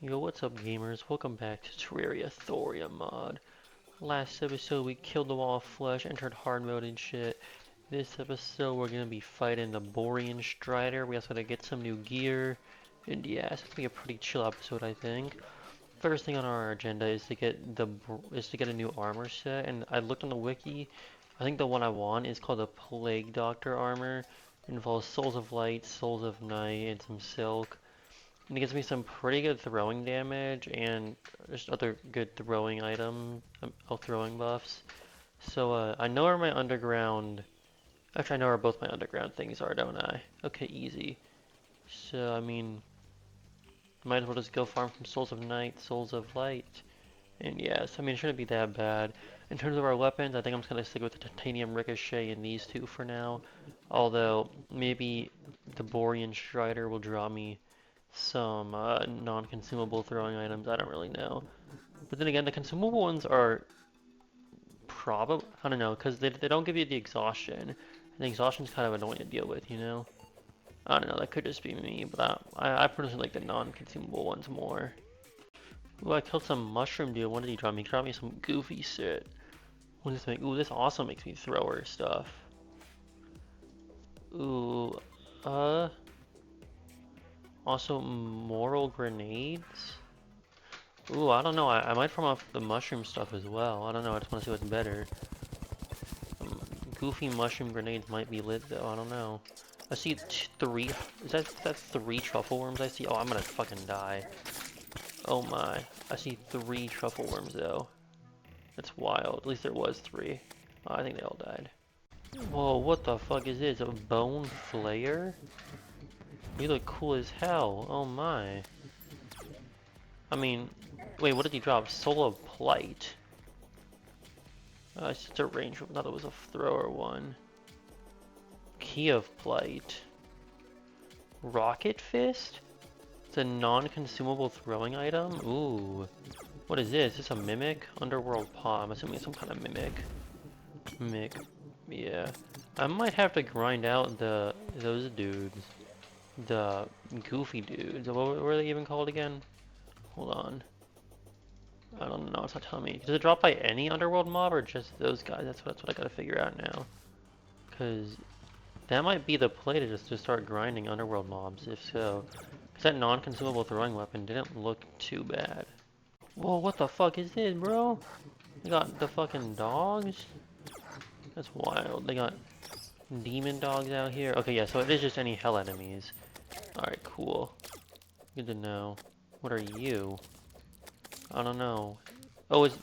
Yo, what's up gamers? Welcome back to Terraria Thorium mod. Last episode we killed the wall of flesh, entered hard mode and shit. This episode we're gonna be fighting the Borean Strider. We also gotta get some new gear. And yeah, it's gonna be a pretty chill episode I think. First thing on our agenda is to get a new armor set, and I looked on the wiki. I think the one I want is called the Plague Doctor armor. It involves Souls of Light, Souls of Night, and some silk. And it gives me some pretty good throwing damage and just other good throwing throwing buffs. So I know where my underground, actually I know where both my underground things are, don't I? Okay, easy. So I mean, might as well just go farm from Souls of Night, Souls of Light. And yes, I mean, it shouldn't be that bad. In terms of our weapons, I think I'm just going to stick with the Titanium Ricochet and these two for now. Although, maybe the Borean Strider will draw me some non-consumable throwing items. I don't really know. But then again, the consumable ones are probably, I don't know, because they don't give you the exhaustion. And the exhaustion's kind of annoying to deal with, you know? I don't know, that could just be me, but I personally like the non-consumable ones more. Ooh, I killed some mushroom dude. What did he drop me? He dropped me some goofy shit. What does this make? Ooh, this also makes me thrower stuff. Ooh, uh, also moral grenades. Ooh, I don't know. I might farm off the mushroom stuff as well. I don't know. I just want to see what's better. Um, Goofy mushroom grenades might be lit though. I don't know. I see three. Is that three truffle worms I see? Oh, I'm gonna fucking die. Oh my. I see three truffle worms though. That's wild. At least there was three. Oh, I think they all died. Whoa, what the fuck is this? A bone flayer? You look cool as hell. Oh my. I mean, wait, what did he drop? Soul of Plight. It's just a range. I thought it was a thrower one. Key of Plight. Rocket Fist? It's a non-consumable throwing item? Ooh. What is this? Is this a mimic? Underworld Paw. I'm assuming it's some kind of mimic. Mimic. Yeah. I might have to grind out those dudes. The goofy dudes. What were they even called again? Hold on. I don't know. It's not telling me. Does it drop by any underworld mob or just those guys? That's what I gotta figure out now. Cause that might be the play to just to start grinding underworld mobs. If so, cause that non-consumable throwing weapon didn't look too bad. Whoa! What the fuck is this, bro? They got the fucking dogs. That's wild. They got demon dogs out here. Okay, yeah. So it is just any hell enemies. All right, cool. Good to know. What are you? I don't know. Oh, it's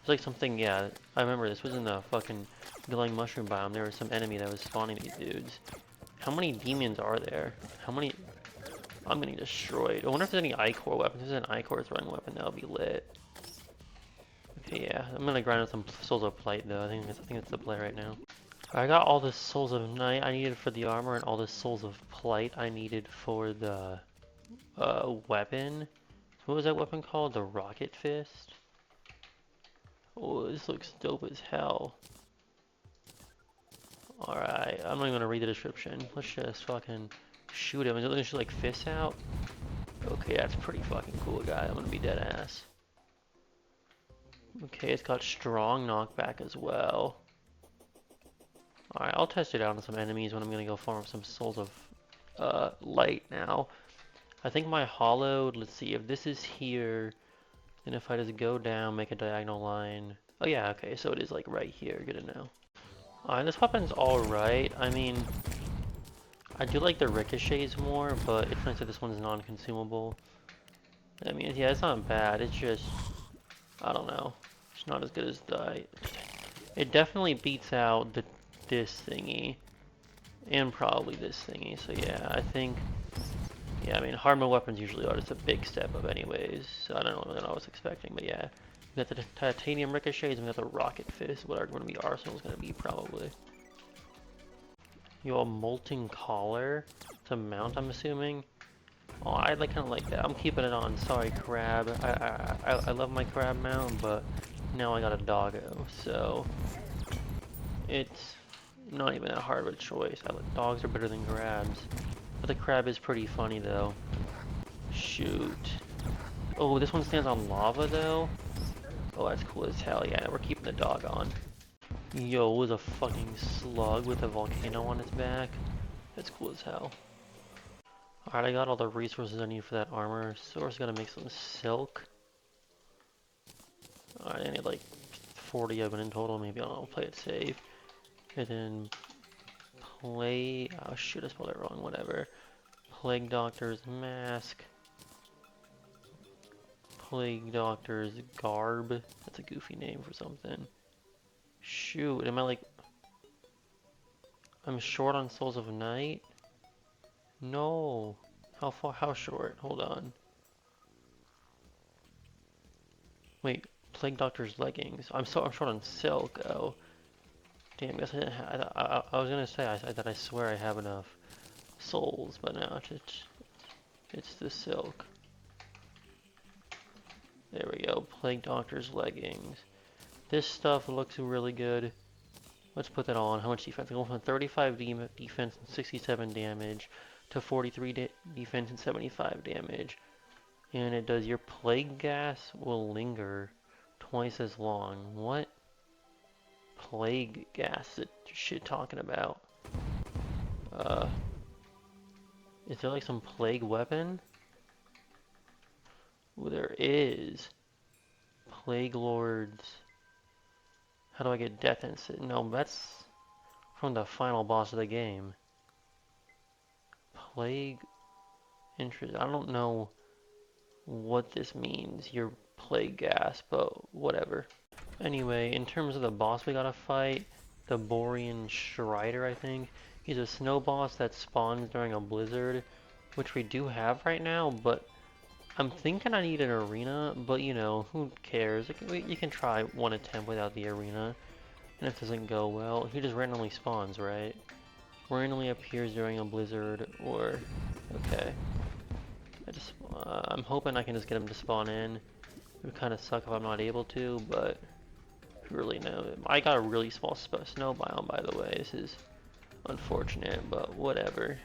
like something, yeah, I remember this was in the fucking glowing mushroom biome. There was some enemy that was spawning these dudes. How many demons are there? How many? I'm getting destroyed. I wonder if there's any Ichor weapons. If there's an Ichor throwing weapon, that'll be lit. Okay, yeah, I'm gonna grind out some Souls of Plight though. I think that's the play right now. I got all the Souls of Night I needed for the armor and all the Souls of Plight I needed for the weapon. What was that weapon called? The Rocket Fist? Oh, this looks dope as hell. Alright, I'm not even gonna read the description. Let's just fucking shoot him. Is it gonna shoot like fists out? Okay, that's pretty fucking cool, guy. I'm gonna be dead ass. Okay, it's got strong knockback as well. Alright, I'll test it out on some enemies when I'm gonna go farm some Souls of Light now. I think my hollowed, let's see, if this is here, then if I just go down, make a diagonal line. Oh yeah, okay, so it is like right here, good to know. This weapon's alright. I mean, I do like the ricochets more, but it's nice that this one's non-consumable. I mean, yeah, it's not bad, it's just, I don't know. It's not as good as it definitely beats out this thingy, and probably this thingy, so yeah, I think, yeah, I mean, hard mode weapons usually are just a big step up anyways, so I don't know what I was expecting, but yeah. We got the titanium ricochets and we got the rocket fist, what are going to be arsenal's going to be probably. Yo, a molten collar to mount, I'm assuming. Oh, I kind of like that. I'm keeping it on. Sorry, crab. I love my crab mount, but now I got a doggo, so it's not even that hard of a choice. Dogs are better than crabs, but the crab is pretty funny though. Shoot. Oh, this one stands on lava though? Oh, that's cool as hell. Yeah, we're keeping the dog on. Yo, it was a fucking slug with a volcano on its back. That's cool as hell. Alright, I got all the resources I need for that armor. So we're just gonna make some silk. Alright, I need like 40 of it in total. Maybe I'll play it safe. And then oh shit, I spelled it wrong. Whatever. Plague Doctor's mask. Plague Doctor's garb. That's a goofy name for something. Shoot, am I like... I'm short on Souls of Night? No. How far? How short? Hold on. Wait, Plague Doctor's leggings. I'm short on silk. Oh, damn. Guess I didn't. I was gonna say that I swear I have enough souls, but no, it's the silk. There we go. Plague Doctor's leggings. This stuff looks really good. Let's put that on. How much defense? I'm going from 35 defense and 67 damage to 43 defense and 75 damage. And it does your plague gas will linger twice as long. What? Plague gas that shit talking about? Is there like some plague weapon? Ooh, there is. Plague Lords. How do I get death instant? No, that's from the final boss of the game. Plague interest. I don't know what this means, your plague gas, but whatever. Anyway, in terms of the boss we gotta fight, the Borean Strider, I think. He's a snow boss that spawns during a blizzard, which we do have right now, but I'm thinking I need an arena, but you know, who cares? You can try one attempt without the arena, and if it doesn't go well, he just randomly spawns, right? Randomly appears during a blizzard, or... okay. I'm hoping I can just get him to spawn in. It would kind of suck if I'm not able to, but who really knows? I got a really small snow biome, by the way. This is unfortunate, but whatever.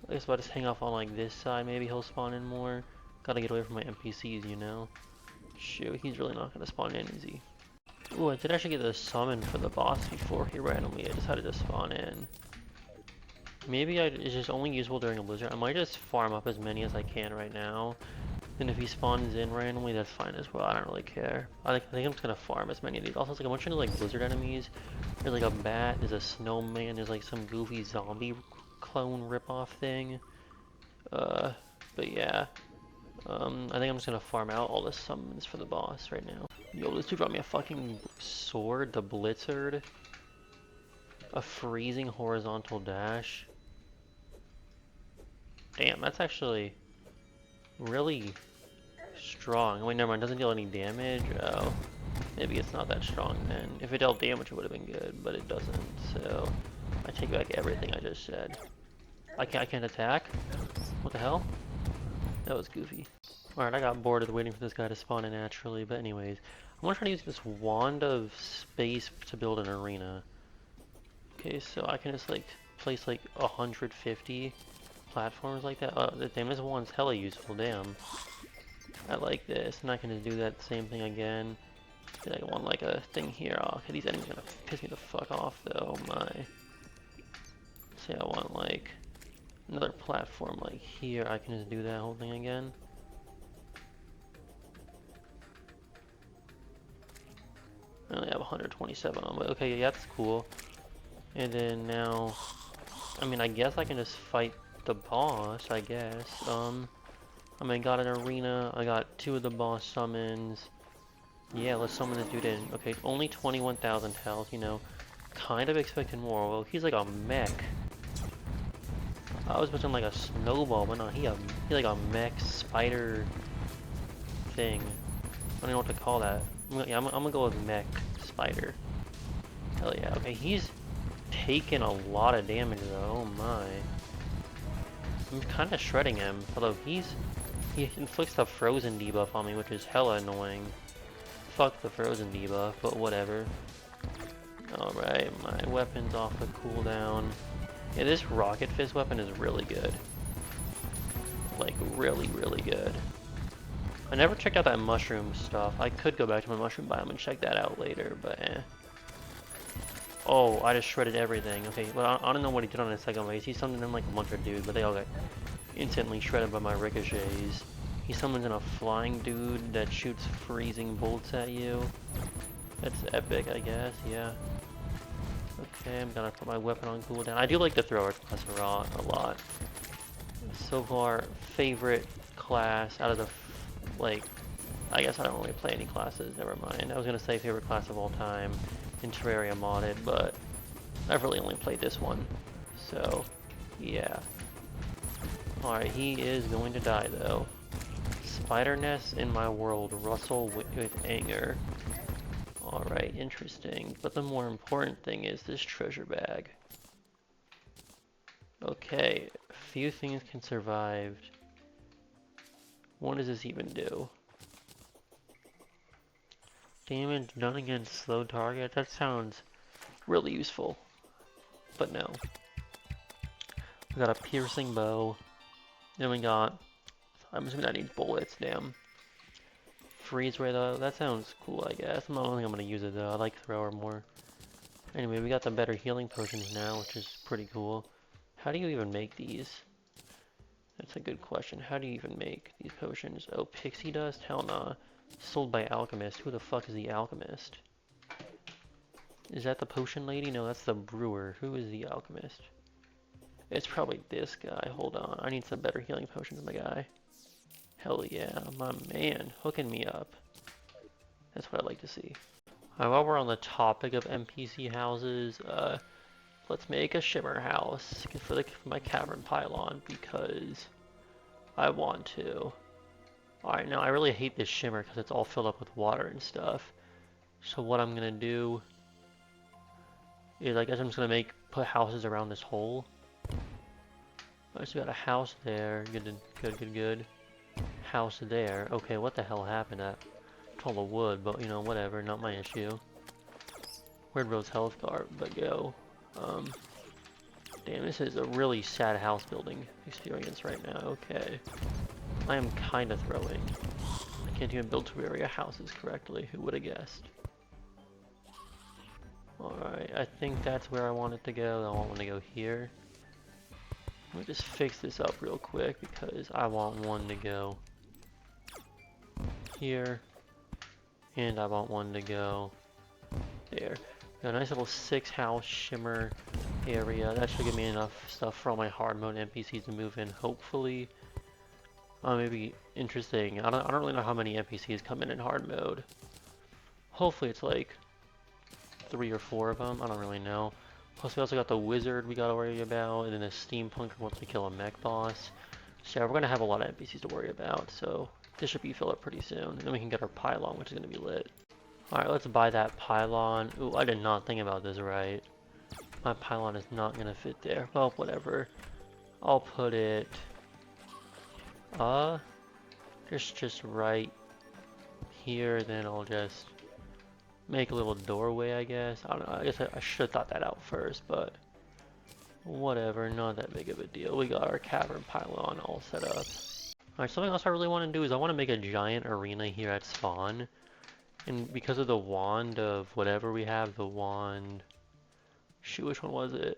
I guess if I just hang off on like this side, maybe he'll spawn in more. Gotta get away from my NPCs, you know? Shoot, he's really not gonna spawn in, is he? Ooh, I did actually get the summon for the boss before he randomly decided to spawn in. Maybe it's just only useful during a blizzard. I might just farm up as many as I can right now. And if he spawns in randomly, that's fine as well. I don't really care. I think I'm just gonna farm as many of these. Also, it's like a bunch of like blizzard enemies. There's like a bat, there's a snowman, there's like some goofy zombie clone ripoff thing. But yeah. I think I'm just gonna farm out all the summons for the boss right now. Yo, this dude brought me a fucking sword, the Blizzard. A freezing horizontal dash. Damn, that's actually really strong. Wait, never mind, doesn't deal any damage? Oh, maybe it's not that strong then. If it dealt damage, it would have been good, but it doesn't, so I take back everything I just said. I can't attack? What the hell? That was goofy. Alright, I got bored of waiting for this guy to spawn in naturally, but anyways. I'm gonna try to use this wand of space to build an arena. Okay, so I can just like place like 150 platforms like that. Oh, damn, this wand's hella useful, damn. I like this, and I can just do that same thing again. I want like a thing here. Oh, okay, these enemies are gonna piss me the fuck off though, oh my. Say I want like another platform like here. I can just do that whole thing again. I only have 127 on, but okay, yeah, that's cool. And then now, I mean, I guess I can just fight the boss, I guess. I mean, I got an arena, I got 2 of the boss summons. Yeah, let's summon this dude in. Okay, only 21,000 health, you know. Kind of expecting more. Well, he's like a mech. I was expecting like a snowball, but no, he's like a mech spider thing. I don't know what to call that. I'm gonna go with mech spider. Hell yeah. Okay, he's taking a lot of damage though. Oh my. I'm kind of shredding him. Although he inflicts the frozen debuff on me, which is hella annoying. Fuck the frozen debuff, but whatever. Alright, my weapon's off the cooldown. Yeah, this rocket fist weapon is really good. Like, really, really good. I never checked out that mushroom stuff. I could go back to my mushroom biome and check that out later, but eh. Oh, I just shredded everything. Okay, well, I don't know what he did on his second race. He summoned in like a bunch of dudes, but they all got instantly shredded by my ricochets. He summons in a flying dude that shoots freezing bolts at you. That's epic, I guess, yeah. Okay, I'm gonna put my weapon on cooldown. I do like the thrower class a lot. So far, favorite class out of the, like, I guess I don't really play any classes, never mind. I was gonna say favorite class of all time in Terraria modded, but I've really only played this one. So, yeah. Alright, he is going to die though. Spider nests in my world rustle with anger. Alright, interesting. But the more important thing is this treasure bag. Okay, few things can survive. What does this even do? Damage done against slow target? That sounds really useful. But no. We got a piercing bow. Then we got... I'm assuming that needs bullets, damn. Freeze ray though, that sounds cool I guess. I don't think I'm gonna use it though, I like thrower more. Anyway, we got the better healing potions now, which is pretty cool. How do you even make these? That's a good question. How do you even make these potions? Oh, pixie dust? Hell nah. Sold by Alchemist. Who the fuck is the Alchemist? Is that the potion lady? No, that's the brewer. Who is the Alchemist? It's probably this guy. Hold on. I need some better healing potions, my guy. Hell yeah, my man. Hooking me up. That's what I like to see. Alright, while we're on the topic of NPC houses, let's make a shimmer house for my cavern pylon because I want to. Alright, now I really hate this shimmer because it's all filled up with water and stuff. So what I'm gonna do is I guess I'm just gonna put houses around this hole. I just got a house there. Good. House there. Okay, what the hell happened? It's all the wood, but you know, whatever, not my issue. Where'd Rose health bar but go? Damn, this is a really sad house building experience right now. Okay. I am kind of throwing. I can't even build Terraria houses correctly. Who would have guessed? Alright, I think that's where I want it to go. I want one to go here. Let me just fix this up real quick because I want one to go here. And I want one to go there. Got a nice little 6-house shimmer area. That should give me enough stuff for all my hard mode NPCs to move in, hopefully. Maybe interesting. I don't really know how many NPCs come in hard mode. Hopefully it's like 3 or 4 of them. I don't really know. Plus we also got the wizard we gotta worry about, and then the steampunk wants to kill a mech boss. So yeah, we're gonna have a lot of NPCs to worry about, so this should be filled up pretty soon. And then we can get our pylon, which is gonna be lit. Alright, let's buy that pylon. Ooh, I did not think about this right. My pylon is not gonna fit there. Well, whatever. I'll put it... just right here, then I'll just make a little doorway, I guess. I don't know, I guess I should have thought that out first, but whatever, not that big of a deal. We got our cavern pylon all set up. Alright, something else I really want to do is I want to make a giant arena here at spawn. And because of the wand of whatever we have, the wand... Shoot, which one was it?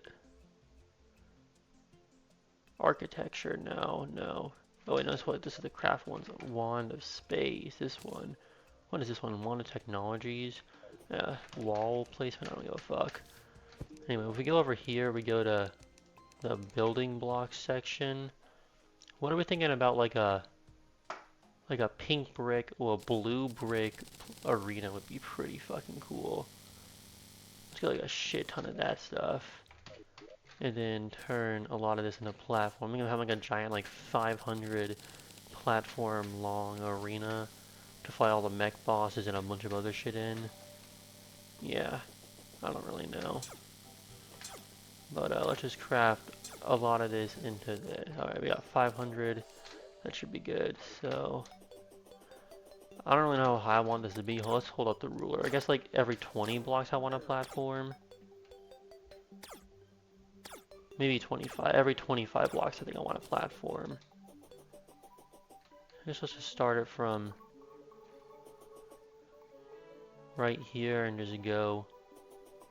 Architecture, no. Oh wait, no, this is the craft one's wand of space. This one. What is this one? Wand of technologies. Wall placement. I don't give a fuck. Anyway, if we go over here, we go to the building blocks section. What are we thinking about? Like a pink brick or a blue brick arena would be pretty fucking cool. Let's get like a shit ton of that stuff. And then turn a lot of this into platform. I'm gonna have like a giant, like 500 platform long arena to fight all the mech bosses and a bunch of other shit in. Yeah, I don't really know. But let's just craft a lot of this into this. Alright, we got 500. That should be good. So, I don't really know how I want this to be. Let's hold up the ruler. I guess like every 20 blocks I want a platform. Maybe 25. Every 25 blocks I think I want a platform. Let's just start it from right here and just go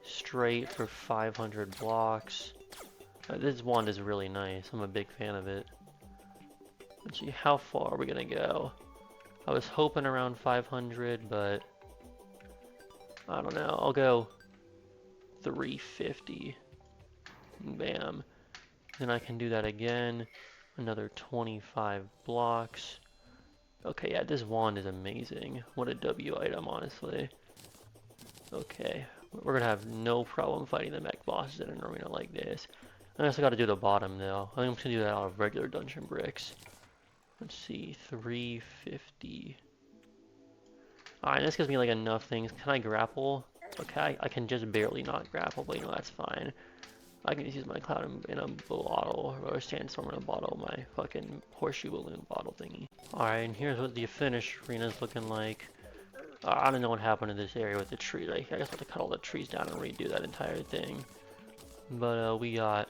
straight for 500 blocks. This wand is really nice. I'm a big fan of it. Let's see, how far are we gonna go? I was hoping around 500, but I don't know. I'll go 350. Bam. Then I can do that again. Another 25 blocks. Okay, yeah, this wand is amazing. What a W item, honestly. Okay, we're gonna have no problem fighting the mech bosses in an arena like this. I also gotta do the bottom, though. I think I'm just gonna do that out of regular dungeon bricks. Let's see, 350. Alright, this gives me like enough things. Can I grapple? Okay, I can just barely not grapple, but you know, that's fine. I can just use my cloud in a bottle, or sandstorm in a bottle, my fucking horseshoe balloon bottle thingy. Alright, and here's what the finished arena is looking like. I don't know what happened in this area with the trees. I guess I'll have to cut all the trees down and redo that entire thing. But we got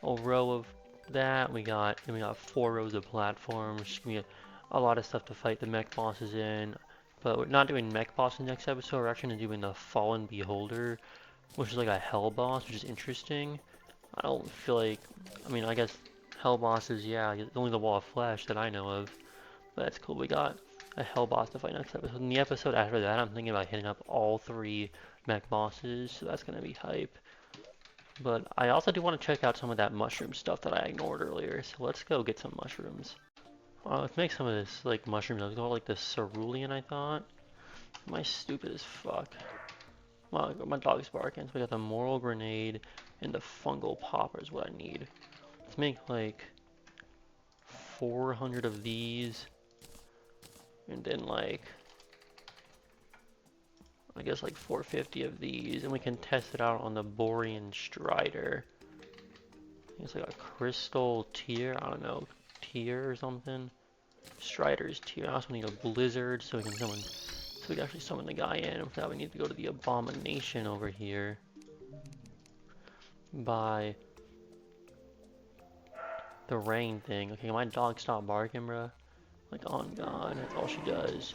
a row of that. We got 4 rows of platforms. We got a lot of stuff to fight the mech bosses in. But we're not doing mech bosses next episode. We're actually doing the Fallen Beholder, which is like a hell boss, which is interesting. I don't feel like, I mean, I guess hell bosses, yeah, only the Wall of Flesh that I know of. But that's cool. We got a hell boss to fight next episode. In the episode after that, I'm thinking about hitting up all 3 mech bosses, so that's gonna be hype. But I also do want to check out some of that mushroom stuff that I ignored earlier, so let's go get some mushrooms. Let's make some of this, like, mushrooms. Let's go like the cerulean, I thought. Am I stupid as fuck? Well, my dog's barking, so we got the moral grenade and the fungal popper is what I need. Let's make like 400 of these. And then like, I guess like 450 of these, and we can test it out on the Borean Strider. It's like a crystal tier, I don't know, tier or something. Strider's tier. I also need a blizzard so we can actually summon the guy in. For that we need to go to the abomination over here. By the rain thing. Okay, my dog stopped barking, bruh. Like, on God, that's all she does.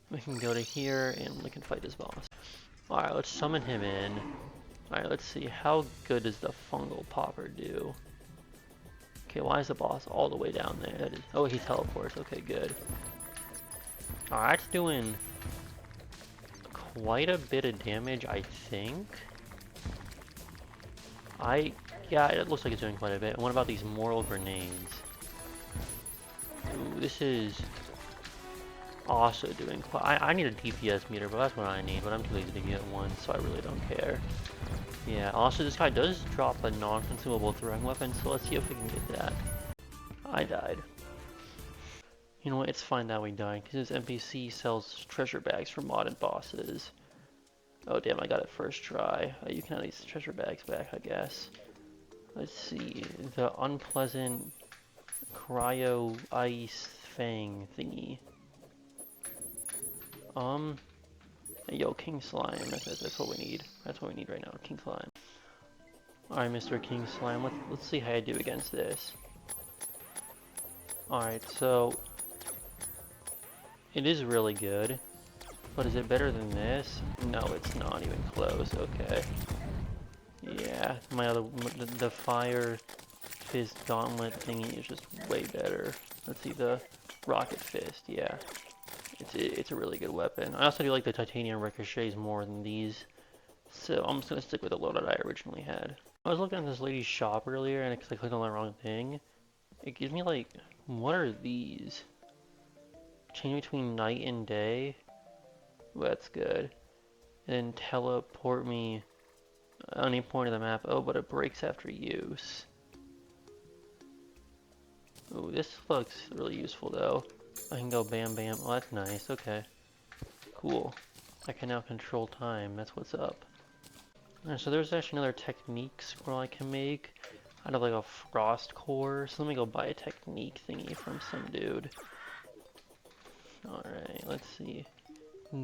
We can go to here, and we can fight this boss. Alright, let's summon him in. Alright, let's see. How good does the fungal popper do? Okay, why is the boss all the way down there? Oh, he teleports. Okay, good. Alright, it's doing quite a bit of damage, I think. Yeah, it looks like it's doing quite a bit. And what about these moral grenades? Ooh, this is also doing quite... I need a DPS meter, but that's what I need. But I'm too lazy to get one, so I really don't care. Yeah, also this guy does drop a non-consumable throwing weapon, so let's see if we can get that. I died. You know what, it's fine that we died, because this NPC sells treasure bags for modded bosses. Oh damn, I got it first try. You can have these treasure bags back, I guess. Let's see, the unpleasant cryo ice fang thingy. Yo, King Slime, that's what we need. That's what we need right now, King Slime. Alright, Mr. King Slime, let's see how I do against this. Alright, so it is really good, but is it better than this? No, it's not even close. Okay. Yeah, the fire fist gauntlet thingy is just way better. Let's see, the rocket fist, yeah. It's a really good weapon. I also do like the titanium ricochets more than these, so I'm just gonna stick with the load that I originally had. I was looking at this lady's shop earlier, and because I clicked on the wrong thing, it gives me like, what are these? Change between night and day? Ooh, that's good. And then teleport me any point of the map. Oh, but it breaks after use. Ooh, this looks really useful though. I can go bam bam. Oh, that's nice. Okay. Cool. I can now control time. That's what's up. Alright, so there's actually another technique scroll I can make out of like a frost core. So let me go buy a technique thingy from some dude. Alright, let's see.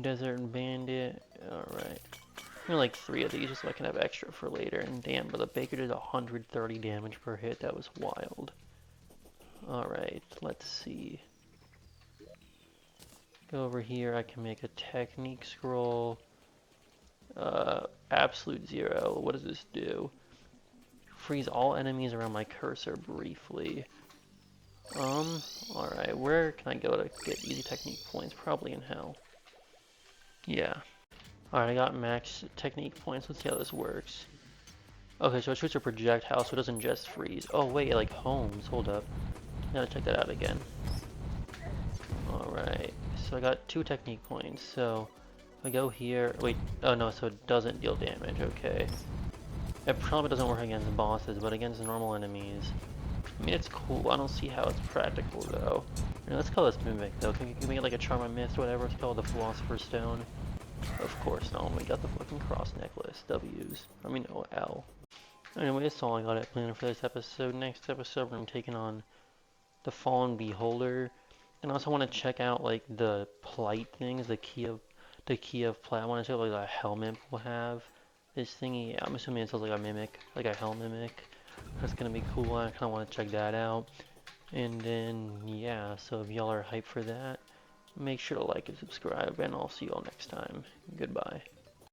Desert Bandit. Alright. I'm gonna like 3 of these just so I can have extra for later. And damn, but the Baker did 130 damage per hit. That was wild. Alright, let's see. Go over here, I can make a technique scroll. Absolute 0. What does this do? Freeze all enemies around my cursor briefly. Alright, where can I go to get easy technique points? Probably in hell. Yeah. Alright, I got max technique points. Let's see how this works. Okay, so it shoots a projectile, so it doesn't just freeze. Oh wait, it like homes. Hold up. Gotta check that out again. Alright, so I got 2 technique points. So if I go here, wait, oh no, so it doesn't deal damage. Okay. It probably doesn't work against bosses, but against normal enemies. I mean, it's cool. I don't see how it's practical, though. Let's call this Mimic, though. Can we get like a Charm of Mist or whatever it's called? The Philosopher's Stone? Of course not. We got the fucking cross necklace. W's. I mean, no, L. Anyway, that's all I got it planned for this episode. Next episode, I'm taking on the Fallen Beholder. And I also want to check out, like, the plight things, the key of plight. I want to see what, like, a helmet will have. This thingy, yeah, I'm assuming it sounds like a mimic, like a hell mimic. That's gonna be cool. I kinda wanna check that out. And then, yeah, so if y'all are hyped for that, make sure to like and subscribe, and I'll see y'all next time. Goodbye.